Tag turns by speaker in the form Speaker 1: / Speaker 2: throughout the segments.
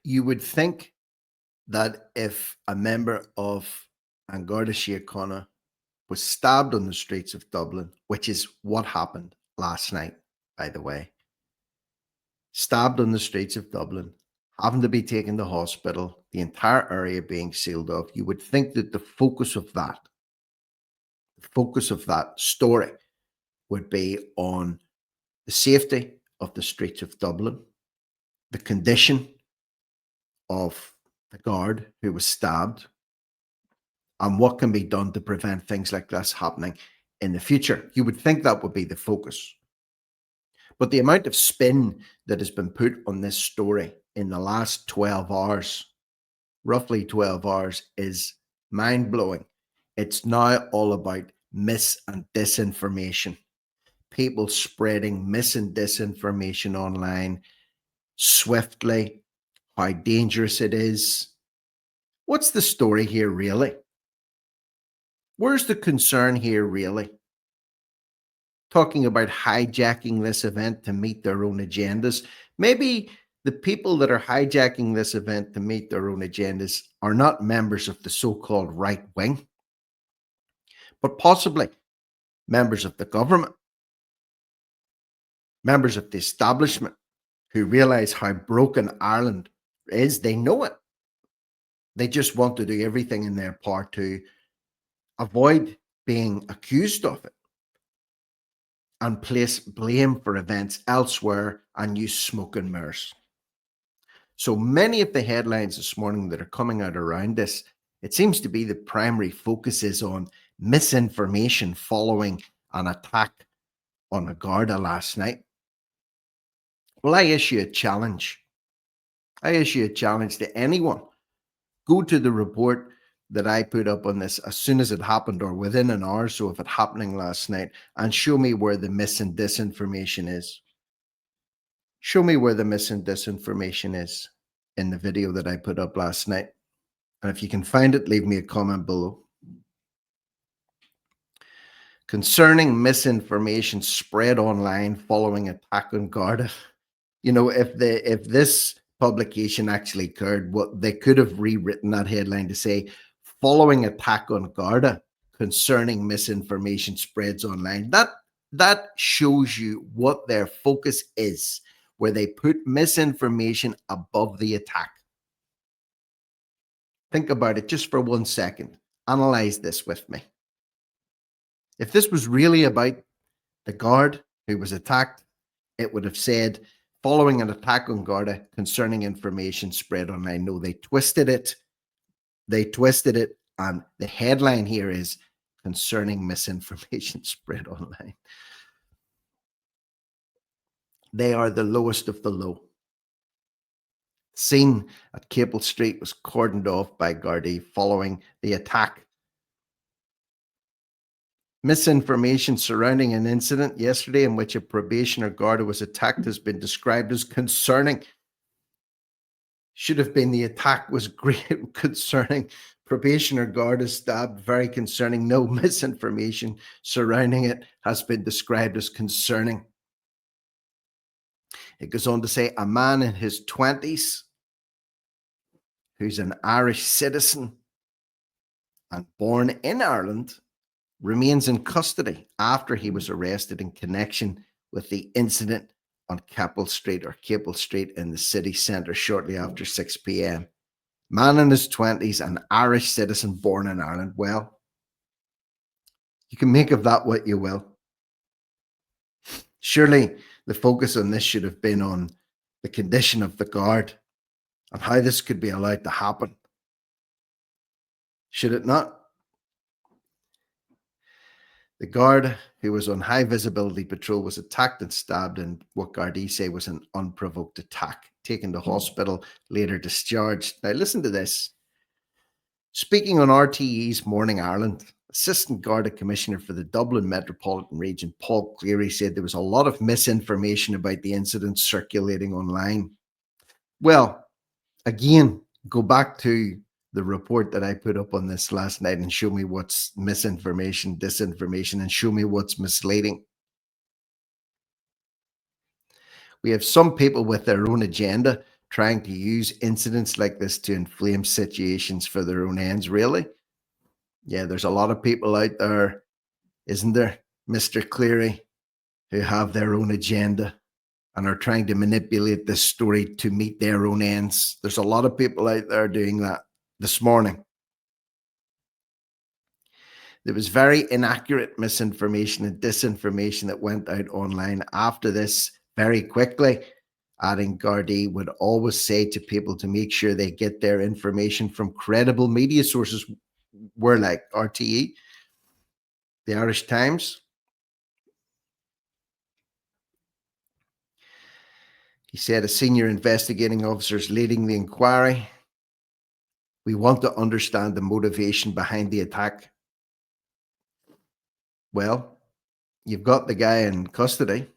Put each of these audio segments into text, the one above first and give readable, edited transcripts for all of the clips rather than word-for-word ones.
Speaker 1: You would think that if a member of An Garda Síochána was stabbed on the streets of Dublin, which is what happened last night, by the way, stabbed on the streets of Dublin, having to be taken to hospital, the entire area being sealed off, you would think that the focus of that story would be on the safety of the streets of Dublin, the condition of the guard who was stabbed, and what can be done to prevent things like this happening in the future. You would think that would be the focus. But the amount of spin that has been put on this story in the last 12 hours, roughly 12 hours, is mind-blowing. It's now all about mis and disinformation. People spreading mis and disinformation online swiftly, how dangerous it is. What's the story here, really? Where's the concern here, really? Talking about hijacking this event to meet their own agendas. Maybe the people that are hijacking this event to meet their own agendas are not members of the so-called right wing, but possibly members of the government, members of the establishment who realize how broken Ireland is. They know it. They just want to do everything in their power to avoid being accused of it and place blame for events elsewhere and use smoke and mirrors. So many of the headlines this morning that are coming out around this, it seems to be the primary focus is on misinformation following an attack on a Garda last night. Well, I issue a challenge. I issue a challenge to anyone. Go to the report that I put up on this as soon as it happened or within an hour or so of it happening last night and show me where the mis and disinformation is. Show me where the mis and disinformation is in the video that I put up last night. And if you can find it, leave me a comment below. Concerning misinformation spread online following attack on Garda. You know, if this publication actually occurred, what they could have rewritten that headline to say, following attack on Garda concerning misinformation spreads online. That shows you what their focus is, where they put misinformation above the attack. Think about it just for 1 second. Analyze this with me. If this was really about the guard who was attacked, it would have said, following an attack on Garda concerning information spread online. No, they twisted it. And the headline here is concerning misinformation spread online. They are the lowest of the low. Scene at Capel Street was cordoned off by Gardaí following the attack. Misinformation surrounding an incident yesterday in which a probationer Garda was attacked has been described as concerning. Should have been the attack was great, concerning. Probationer Garda stabbed, very concerning. No, misinformation surrounding it has been described as concerning. It goes on to say a man in his 20s who's an Irish citizen and born in Ireland remains in custody after he was arrested in connection with the incident on Capel Street in the city centre shortly after 6 p.m. Man in his 20s, an Irish citizen born in Ireland. Well, you can make of that what you will. Surely the focus on this should have been on the condition of the guard and how this could be allowed to happen. Should it not? The guard who was on high visibility patrol was attacked and stabbed in what Gardaí say was an unprovoked attack, taken to hospital, later discharged. Now listen to this. Speaking on RTE's Morning Ireland, Assistant Garda Commissioner for the Dublin Metropolitan Region, Paul Cleary, said there was a lot of misinformation about the incident circulating online. Well, again, go back to the report that I put up on this last night and show me what's misinformation, disinformation, and show me what's misleading. We have some people with their own agenda trying to use incidents like this to inflame situations for their own ends. Really? Yeah, there's a lot of people out there, isn't there, Mr. Cleary, who have their own agenda and are trying to manipulate this story to meet their own ends. There's a lot of people out there doing that this morning. There was very inaccurate misinformation and disinformation that went out online after this very quickly, adding Gardaí would always say to people to make sure they get their information from credible media sources, were like RTE, the Irish Times. He said a senior investigating officer is leading the inquiry. We want to understand the motivation behind the attack. Well, you've got the guy in custody.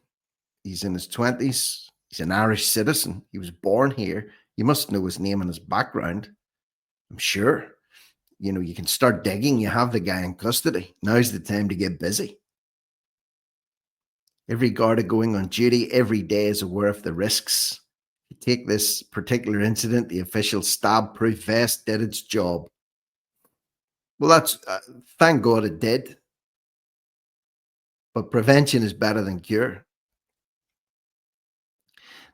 Speaker 1: He's in his 20s. He's an Irish citizen. He was born here. You must know his name and his background. I'm sure. You know, you can start digging. You have the guy in custody. Now's the time to get busy. Every Garda going on duty every day is aware of the risks. You take this particular incident, the official stab-proof vest did its job. Well, that's thank God it did. But prevention is better than cure.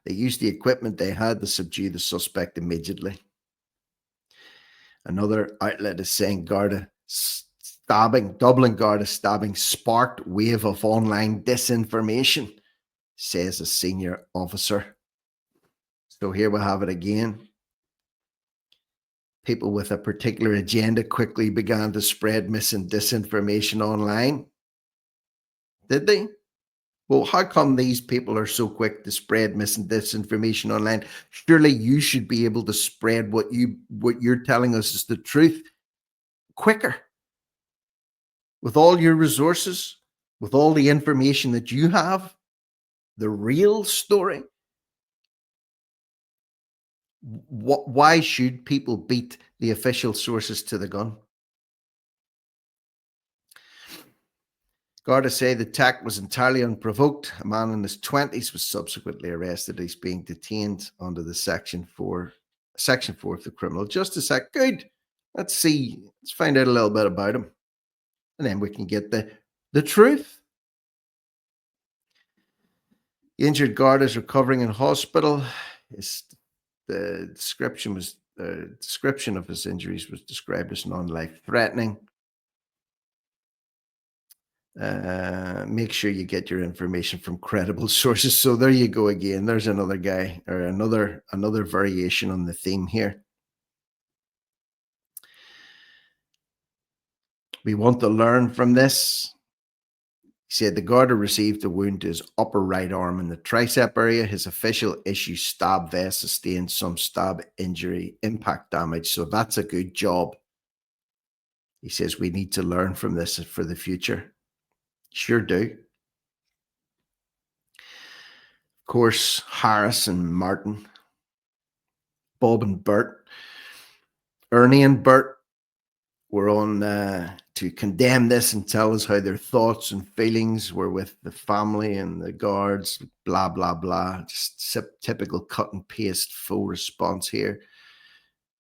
Speaker 1: They used the equipment they had to subdue the suspect immediately. Another outlet is saying Dublin Garda stabbing sparked wave of online disinformation, says a senior officer. So here we have it again. People with a particular agenda quickly began to spread mis and disinformation online. Did they? Well, how come these people are so quick to spread mis and disinformation online? Surely you should be able to spread what you're telling us is the truth quicker. With all your resources, with all the information that you have, the real story. Why should people beat the official sources to the gun? Garda say the attack was entirely unprovoked. A man in his 20s was subsequently arrested. He's being detained under the Section 4 of the Criminal Justice Act. Good. Let's see. Let's find out a little bit about him. And then we can get the truth. The injured guard is recovering in hospital. The description of his injuries was described as non-life threatening. Make sure you get your information from credible sources. So there you go again. There's another guy, or another variation on the theme here. We want to learn from this. He said the Garda received a wound to his upper right arm in the tricep area. His official issue stab vest sustained some stab injury impact damage. So that's a good job. He says we need to learn from this for the future. Sure do. Of course, Harris and Martin, Bob and Bert, Ernie and Bert were on to condemn this and tell us how their thoughts and feelings were with the family and the guards, blah, blah, blah. Just typical cut and paste full response here.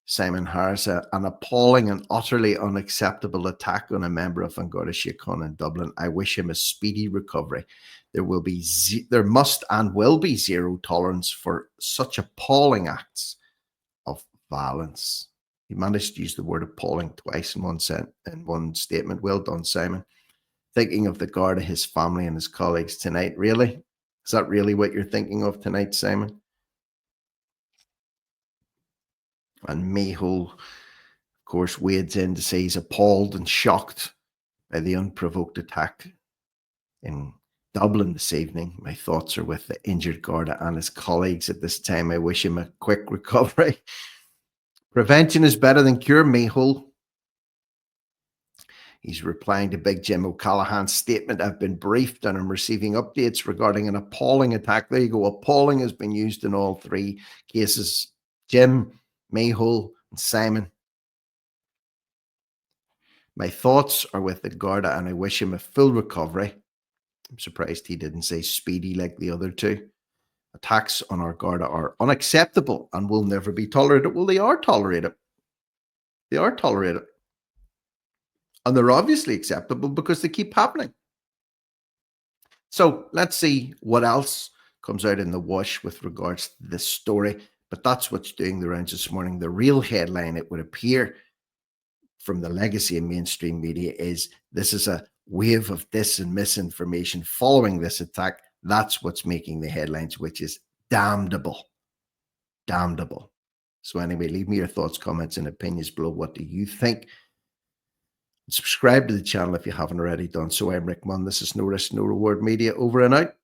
Speaker 1: Simon Harris, an appalling and utterly unacceptable attack on a member of An Garda Síochána in Dublin. I wish him a speedy recovery. There must and will be zero tolerance for such appalling acts of violence. He managed to use the word appalling twice in one statement. Well done, Simon. Thinking of the Garda, his family and his colleagues tonight. Really? Is that really what you're thinking of tonight, Simon? And Mayhole, of course, wades in to say he's appalled and shocked by the unprovoked attack in Dublin this evening. My thoughts are with the injured Garda and his colleagues at this time. I wish him a quick recovery. Prevention is better than cure, Mayhole. He's replying to Big Jim O'Callaghan's statement. I've been briefed and I'm receiving updates regarding an appalling attack. There you go. Appalling has been used in all three cases. Jim, Mayhole, and Simon. My thoughts are with the Garda and I wish him a full recovery. I'm surprised he didn't say speedy like the other two. Attacks on our Garda are unacceptable and will never be tolerated. Well, they are tolerated. They are tolerated. And they're obviously acceptable because they keep happening. So let's see what else comes out in the wash with regards to this story. But that's what's doing the rounds this morning. The real headline, it would appear, from the legacy of mainstream media is this is a wave of dis and misinformation following this attack. That's what's making the headlines, which is damnable. Damnable. So anyway, leave me your thoughts, comments, and opinions below. What do you think? Subscribe to the channel if you haven't already done so. I'm Rick Munn. This is No Risk, No Reward Media. Over and out.